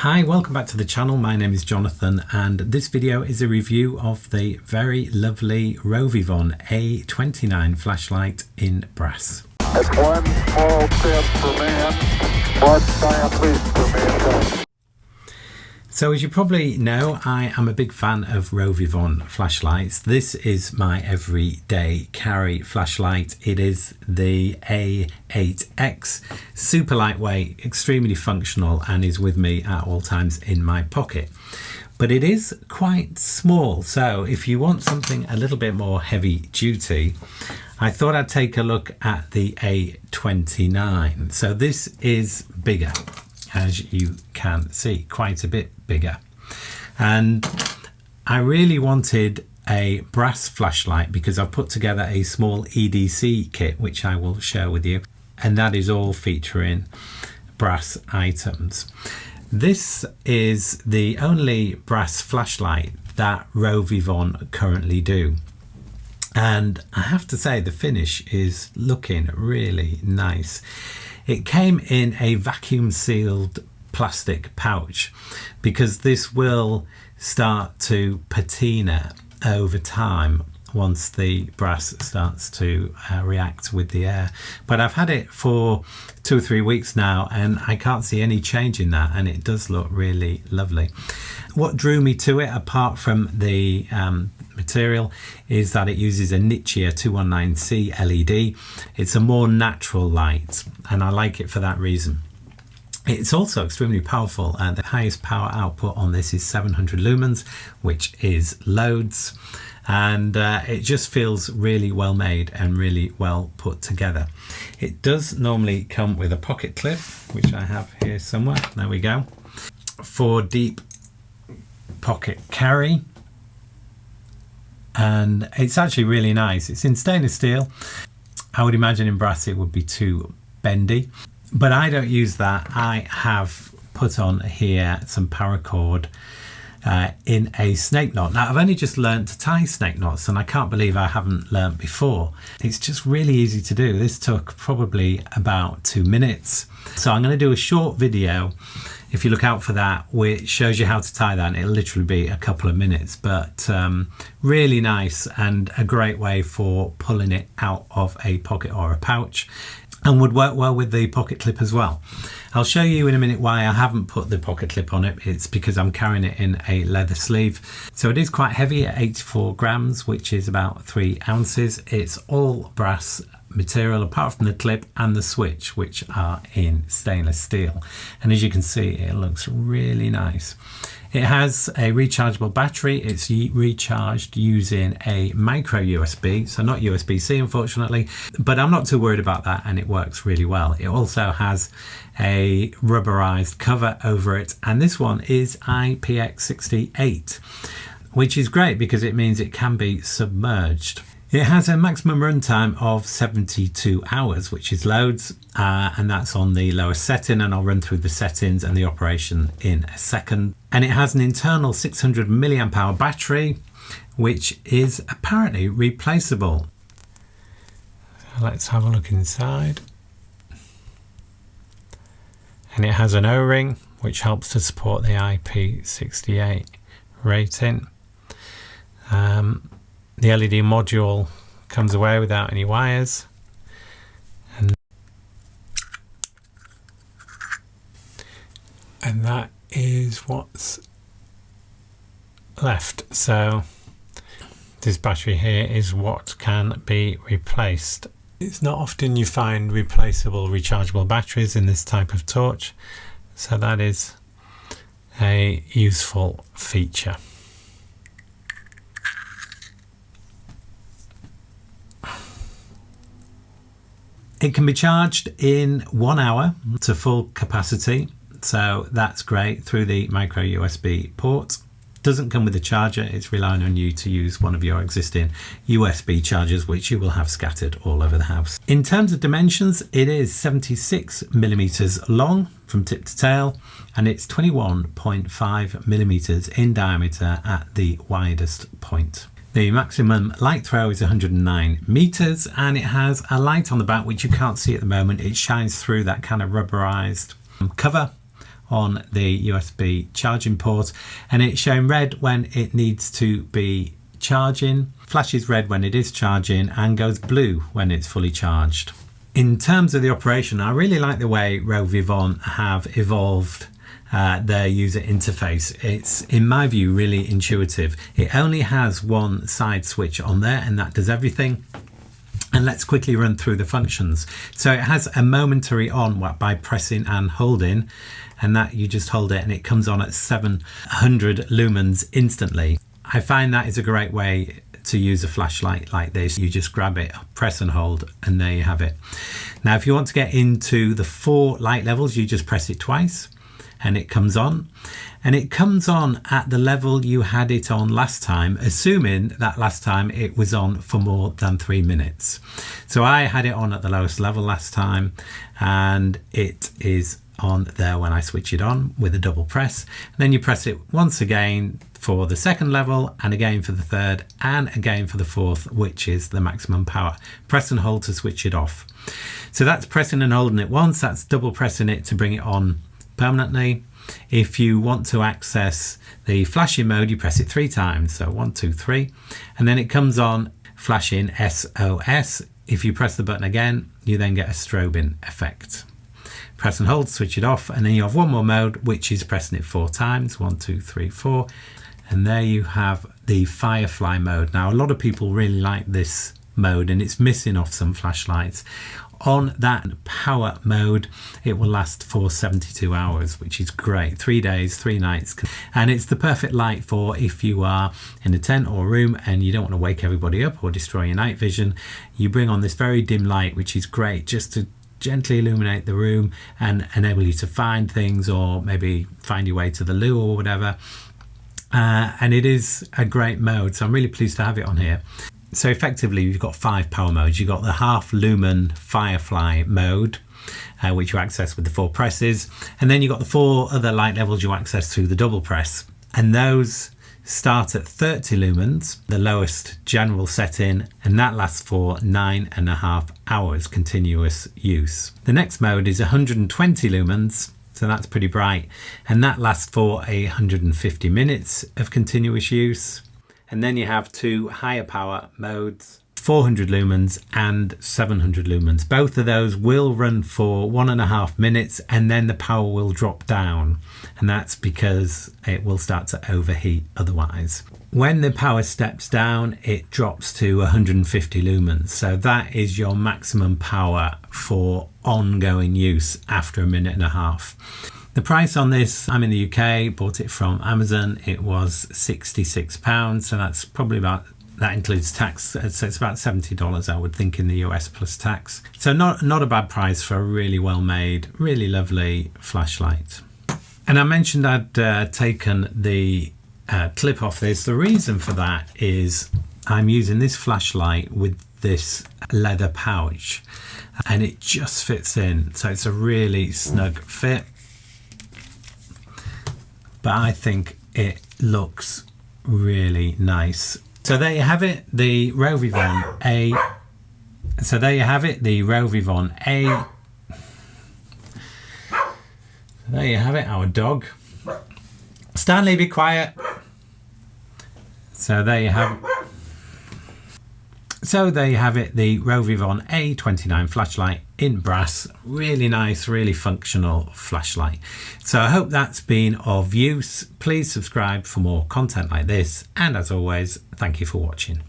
Hi, welcome back to the channel. My name is Jonathan and this video is a review of the very lovely Rovyvon A29 flashlight in brass. It's one small step for man, one giant leap for mankind. So as you probably know, I am a big fan of Rovyvon flashlights. This is my everyday carry flashlight. It is the A8X, super lightweight, extremely functional, and is with me at all times in my pocket. But it is quite small, so if you want something a little bit more heavy duty, I thought I'd take a look at the A29. So this is bigger, as you can see, quite a bit bigger. And I really wanted a brass flashlight because I've put together a small EDC kit, which I will share with you. And that is all featuring brass items. This is the only brass flashlight that Rovyvon currently do. And I have to say the finish is looking really nice. It came in a vacuum sealed plastic pouch because this will start to patina over time once the brass starts to react with the air. But I've had it for 2 or 3 weeks now and I can't see any change in that, and it does look really lovely. What drew me to it, apart from the material, is that it uses a Nichia 219C LED. It's a more natural light and I like it for that reason. It's also extremely powerful, and the highest power output on this is 700 lumens, which is loads, and it just feels really well made and really well put together. It does normally come with a pocket clip, which I have here somewhere. There we go, for deep pocket carry. And it's actually really nice. It's in stainless steel. I would imagine in brass it would be too bendy, but I don't use that. I have put on here some paracord in a snake knot. Now I've only just learned to tie snake knots and I can't believe I haven't learned before. It's just really easy to do. This took probably about 2 minutes. So I'm going to do a short video, if you look out for that, which shows you how to tie that, and it'll literally be a couple of minutes, but really nice and a great way for pulling it out of a pocket or a pouch, and would work well with the pocket clip as well. I'll show you in a minute why I haven't put the pocket clip on it. It's because I'm carrying it in a leather sleeve. So it is quite heavy at 84 grams, which is about 3 ounces. It's all brass material apart from the clip and the switch, which are in stainless steel. And as you can see, it looks really nice. It has a rechargeable battery. It's recharged using a micro USB, so not USB-C unfortunately, but I'm not too worried about that and it works really well. It also has a rubberized cover over it, and this one is IPX68, which is great because it means it can be submerged. It has a maximum runtime of 72 hours, which is loads, and that's on the lowest setting, and I'll run through the settings and the operation in a second. And it has an internal 600 milliamp hour battery, which is apparently replaceable. So let's have a look inside. And it has an O-ring, which helps to support the IP68 rating. The LED module comes away without any wires, and that is what's left. So this battery here is what can be replaced. It's not often you find replaceable rechargeable batteries in this type of torch, so that is a useful feature. It can be charged in 1 hour to full capacity, so that's great, through the micro USB port. Doesn't come with a charger, it's relying on you to use one of your existing USB chargers, which you will have scattered all over the house. In terms of dimensions, it is 76 millimeters long from tip to tail, and it's 21.5 millimeters in diameter at the widest point. The maximum light throw is 109 meters, and it has a light on the back which you can't see at the moment. It shines through that kind of rubberized cover on the USB charging port, and it's showing red when it needs to be charging, flashes red when it is charging, and goes blue when it's fully charged. In terms of the operation, I really like the way Rovyvon have evolved their user interface. It's, in my view, really intuitive. It only has one side switch on there, and that does everything. And let's quickly run through the functions. So it has a momentary on by pressing and holding, and that you just hold it and it comes on at 700 lumens instantly. I find that is a great way to use a flashlight like this. You just grab it, press and hold, and there you have it. Now, if you want to get into the 4 light levels, you just press it twice and it comes on. And it comes on at the level you had it on last time, assuming that last time it was on for more than 3 minutes. So I had it on at the lowest level last time, and it is on there when I switch it on with a double press. And then you press it once again for the second level, and again for the third, and again for the fourth, which is the maximum power. Press and hold to switch it off. So that's pressing and holding it once, that's double pressing it to bring it on permanently. If you want to access the flashing mode, you press it 3 times. So 1, 2, 3, and then it comes on flashing SOS. If you press the button again, you then get a strobing effect. Press and hold to switch it off, and then you have one more mode, which is pressing it 4 times. 1, 2, 3, 4. And there you have the Firefly mode. Now, a lot of people really like this mode, and it's missing off some flashlights. On that power mode, it will last for 72 hours, which is great. 3 days, 3 nights. And it's the perfect light for if you are in a tent or room and you don't want to wake everybody up or destroy your night vision. You bring on this very dim light, which is great just to gently illuminate the room and enable you to find things, or maybe find your way to the loo or whatever. And it is a great mode, so I'm really pleased to have it on here. So effectively, you've got 5 power modes. You've got the half lumen Firefly mode, which you access with the 4 presses. And then you've got the 4 other light levels you access through the double press. And those start at 30 lumens, the lowest general setting, and that lasts for 9.5 hours continuous use. The next mode is 120 lumens. So that's pretty bright. And that lasts for 150 minutes of continuous use. And then you have 2 higher power modes, 400 lumens and 700 lumens. Both of those will run for 1.5 minutes, and then the power will drop down. And that's because it will start to overheat otherwise. When the power steps down, it drops to 150 lumens. So that is your maximum power for ongoing use after 1.5 minutes. The price on this, I'm in the UK, bought it from Amazon. It was £66, so that's probably about, that includes tax, so it's about $70 I would think in the US plus tax. So not a bad price for a really well made, really lovely flashlight. And I mentioned I'd taken the clip off this. The reason for that is I'm using this flashlight with this leather pouch, and it just fits in, so it's a really snug fit. But I think it looks really nice. So there you have it, the Rovyvon A. So there you have it, the Rovyvon A. There you have it, our dog. Stanley, be quiet. So there you have it. So there you have it, the Rovyvon A29 flashlight in brass. Really nice, really functional flashlight. So I hope that's been of use. Please subscribe for more content like this. And as always, thank you for watching.